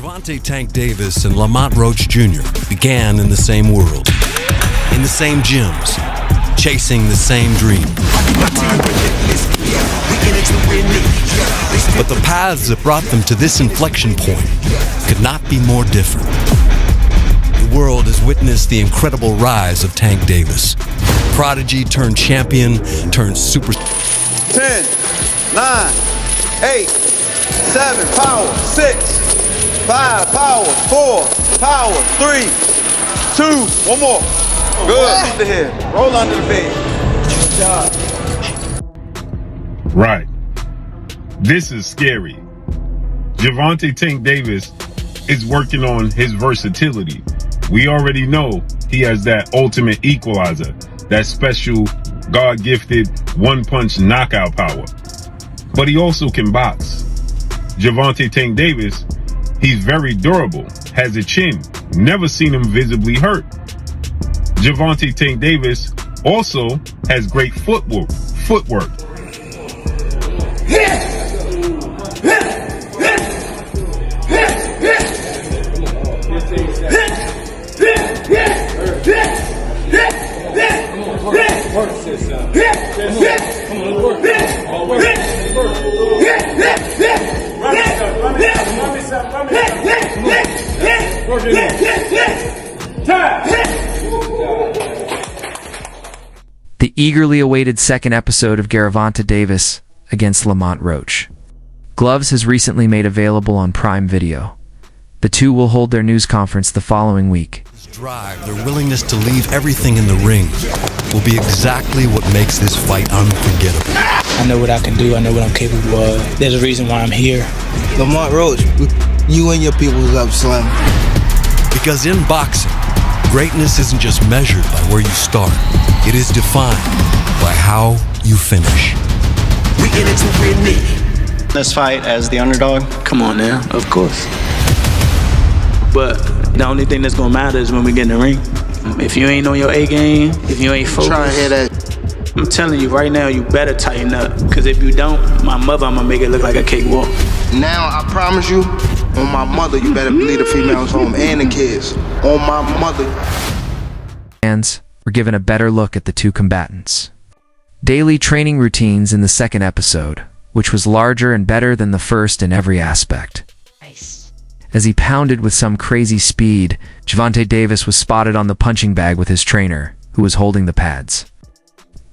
Gervonta "Tank" Davis and Lamont Roach Jr. began in the same world, in the same gyms, chasing the same dream. But the paths that brought them to this inflection point could not be more different. The world has witnessed the incredible rise of Tank Davis. Prodigy turned champion, turned super... 10, 9, 8, 7, power, 6, 5, power, 4, power, 3, 2, one more. Good, under here, roll under the bed. Good job. Right. This is scary. Gervonta "Tank" Davis is working on his versatility. We already know he has that ultimate equalizer, that special God-gifted one-punch knockout power. But he also can box. Gervonta "Tank" Davis, he's very durable, has a chin, never seen him visibly hurt. Gervonta "Tank" Davis also has great footwork. The eagerly awaited second episode of Gervonta Davis against Lamont Roach. Gloves has recently made available on Prime Video. The two will hold their news conference the following week. This drive, their willingness to leave everything in the ring, will be exactly what makes this fight unforgettable. I know what I can do. I know what I'm capable of. There's a reason why I'm here. Lamont Roach, you and your people was up slamming. Because in boxing, greatness isn't just measured by where you start. It is defined by how you finish. We in it to win it. This fight as the underdog? Come on now, of course. But the only thing that's gonna matter is when we get in the ring. If you ain't on your A game, if you ain't focused, Try to hear that. I'm telling you right now, you better tighten up. Cause if you don't, my mother, I'm gonna make it look like a cakewalk. Now, I promise you, on my mother, you better leave the females home and the kids. On my mother. Fans were given a better look at the two combatants. Daily training routines in the second episode, which was larger and better than the first in every aspect. As he pounded with some crazy speed, Gervonta Davis was spotted on the punching bag with his trainer, who was holding the pads.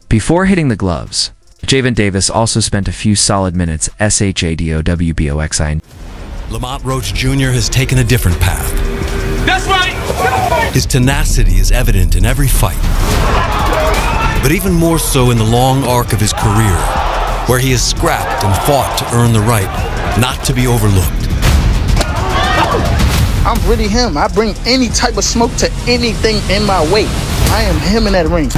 Before hitting the gloves, Gervonta Davis also spent a few solid minutes SHADOWBOXI. Lamont Roach Jr. has taken a different path. That's right! His tenacity is evident in every fight, but even more so in the long arc of his career, where he has scrapped and fought to earn the right not to be overlooked. I'm really him. I bring any type of smoke to anything in my way. I am him in that ring.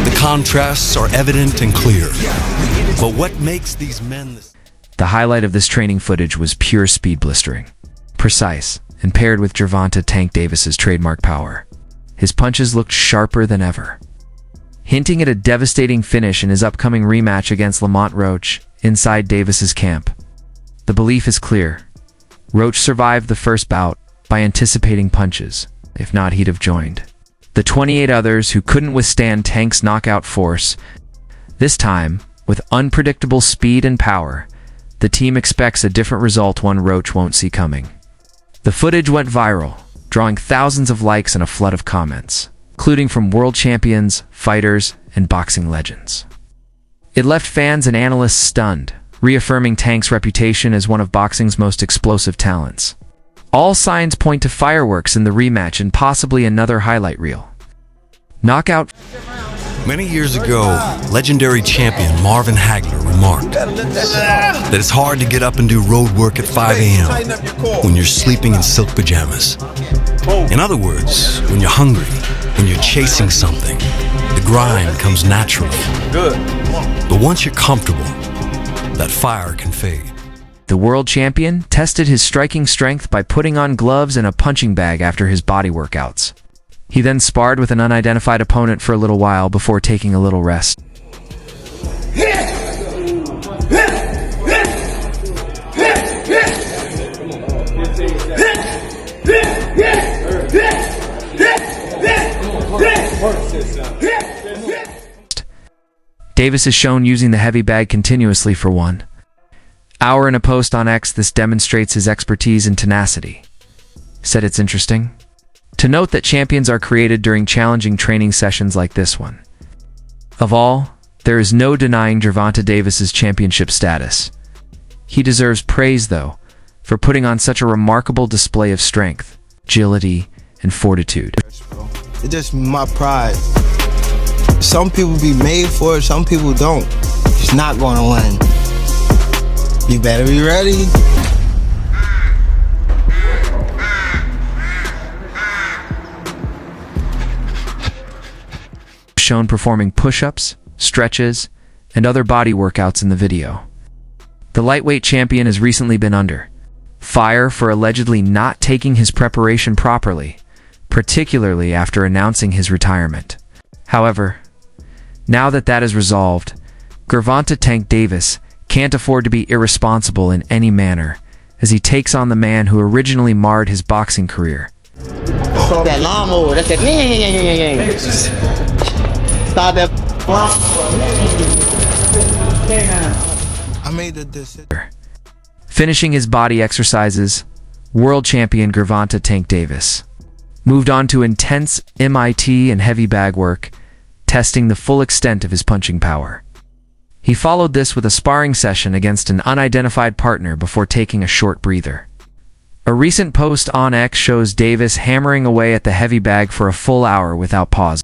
The contrasts are evident and clear, but what makes these men... The highlight of this training footage was pure speed blistering, precise, and paired with Gervonta "Tank" Davis's trademark power. His punches looked sharper than ever, hinting at a devastating finish in his upcoming rematch against Lamont Roach inside Davis's camp. The belief is clear. Roach survived the first bout by anticipating punches. If not, he'd have joined the 28 others who couldn't withstand Tank's knockout force. This time, with unpredictable speed and power, the team expects a different result, one Roach won't see coming. The footage went viral, drawing thousands of likes and a flood of comments, including from world champions, fighters, and boxing legends. It left fans and analysts stunned, reaffirming Tank's reputation as one of boxing's most explosive talents. All signs point to fireworks in the rematch and possibly another highlight reel. Knockout. Many years ago, legendary champion Marvin Hagler remarked that it's hard to get up and do road work at 5 a.m. when you're sleeping in silk pajamas. In other words, when you're hungry, when you're chasing something, the grind comes naturally. But once you're comfortable, that fire can fade. The world champion tested his striking strength by putting on gloves and a punching bag after his body workouts. He then sparred with an unidentified opponent for a little while before taking a little rest. Davis is shown using the heavy bag continuously for 1 hour. In a post on X, this demonstrates his expertise and tenacity. Said it's interesting to note that champions are created during challenging training sessions like this one. Of all, there is no denying Gervonta Davis's championship status. He deserves praise, though, for putting on such a remarkable display of strength, agility, and fortitude. It's just my pride. Some people be made for it, some people don't. He's not gonna win. You better be ready. Shown performing push-ups, stretches, and other body workouts in the video. The lightweight champion has recently been under fire for allegedly not taking his preparation properly, particularly after announcing his retirement. However, now that that is resolved, Gervonta "Tank" Davis can't afford to be irresponsible in any manner as he takes on the man who originally marred his boxing career. That lawnmower, that's that. Stop that. I made the decision. Finishing his body exercises, world champion Gervonta "Tank" Davis moved on to intense MIT and heavy bag work, testing the full extent of his punching power. He followed this with a sparring session against an unidentified partner before taking a short breather. A recent post on X shows Davis hammering away at the heavy bag for a full hour without pause.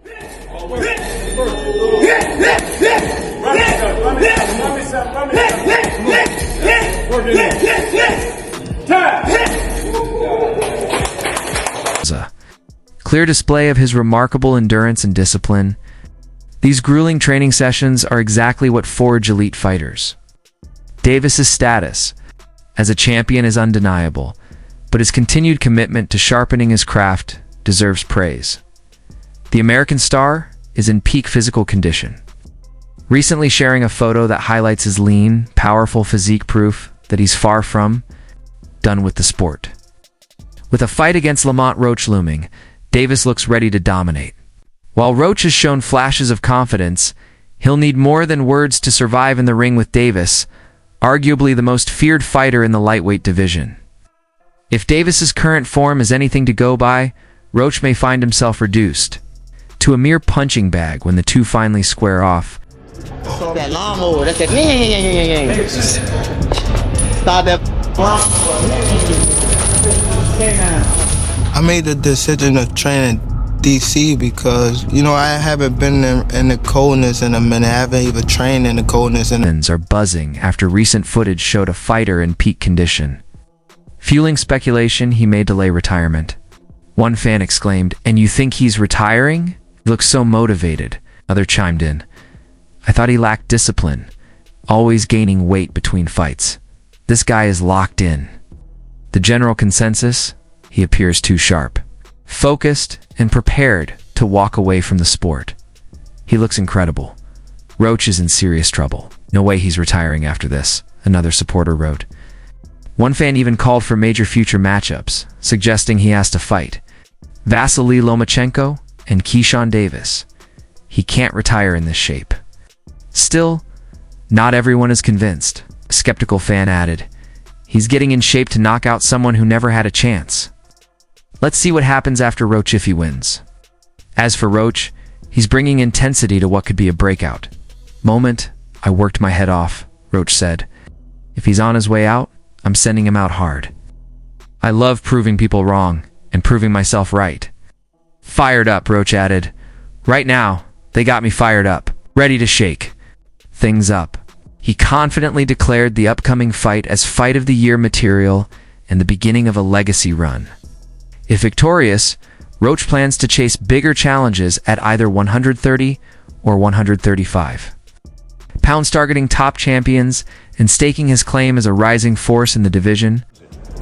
A clear display of his remarkable endurance and discipline. These grueling training sessions are exactly what forge elite fighters. Davis's status as a champion is undeniable, but his continued commitment to sharpening his craft deserves praise. The American star is in peak physical condition, recently sharing a photo that highlights his lean, powerful physique, proof that he's far from done with the sport. With a fight against Lamont Roach looming, Davis looks ready to dominate. While Roach has shown flashes of confidence, he'll need more than words to survive in the ring with Davis, arguably the most feared fighter in the lightweight division. If Davis's current form is anything to go by, Roach may find himself reduced to a mere punching bag when the two finally square off. That lawnmower, that's that. Stop that. I made the decision to train in DC because, I haven't been in the coldness in a minute. I haven't even trained in the coldness. Fans are buzzing after recent footage showed a fighter in peak condition. Fueling speculation he may delay retirement. One fan exclaimed, "And you think he's retiring? He looks so motivated." Other chimed in, "I thought he lacked discipline, always gaining weight between fights. This guy is locked in." The general consensus? He appears too sharp, focused, and prepared to walk away from the sport. He looks incredible. Roach is in serious trouble. No way he's retiring after this, another supporter wrote. One fan even called for major future matchups, suggesting he has to fight Vasily Lomachenko and Keyshawn Davis. He can't retire in this shape. Still, not everyone is convinced. A skeptical fan added, "He's getting in shape to knock out someone who never had a chance." Let's see what happens after Roach if he wins. As for Roach, he's bringing intensity to what could be a breakout moment. "I worked my head off," Roach said. "If he's on his way out, I'm sending him out hard. I love proving people wrong and proving myself right." Fired up, Roach added. "Right now, they got me fired up, ready to shake things up." He confidently declared the upcoming fight as Fight of the Year material and the beginning of a legacy run. If victorious, Roach plans to chase bigger challenges at either 130 or 135 pounds, targeting top champions and staking his claim as a rising force in the division.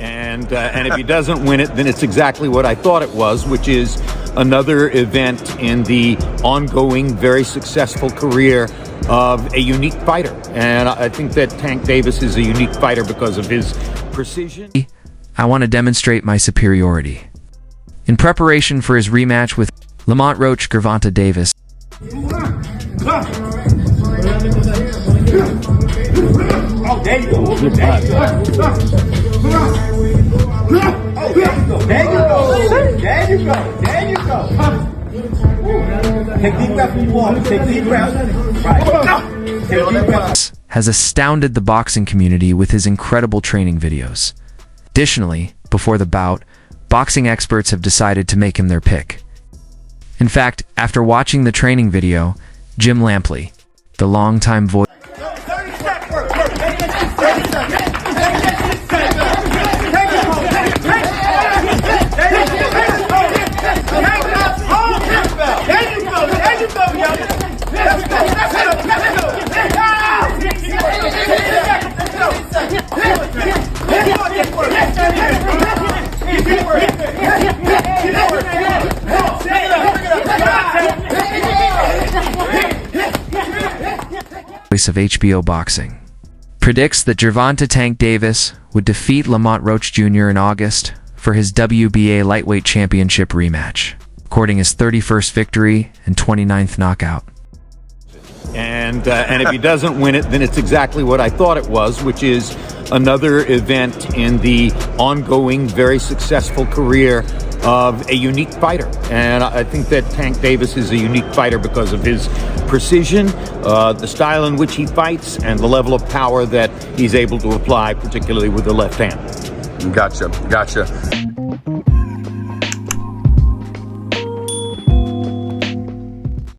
And if he doesn't win it, then it's exactly what I thought it was, which is another event in the ongoing, very successful career of a unique fighter. And I think that Tank Davis is a unique fighter because of his precision. I want to demonstrate my superiority. In preparation for his rematch with Lamont Roach, Gervonta Davis Oh, there you go. There you go. There you go. There you go. Take deep breaths when you walk. Take deep breaths. Right. Take deep breaths. Has astounded the boxing community with his incredible training videos. Additionally, before the bout, boxing experts have decided to make him their pick. In fact, after watching the training video, Jim Lampley, the longtime voice of HBO Boxing, predicts that Gervonta "Tank" Davis would defeat Lamont Roach Jr. in August for his WBA lightweight championship rematch, recording his 31st victory and 29th knockout. And if he doesn't win it, then it's exactly what I thought it was, which is another event in the ongoing, very successful career of a unique fighter. And I think that Tank Davis is a unique fighter because of his precision, the style in which he fights, and the level of power that he's able to apply, particularly with the left hand. Gotcha.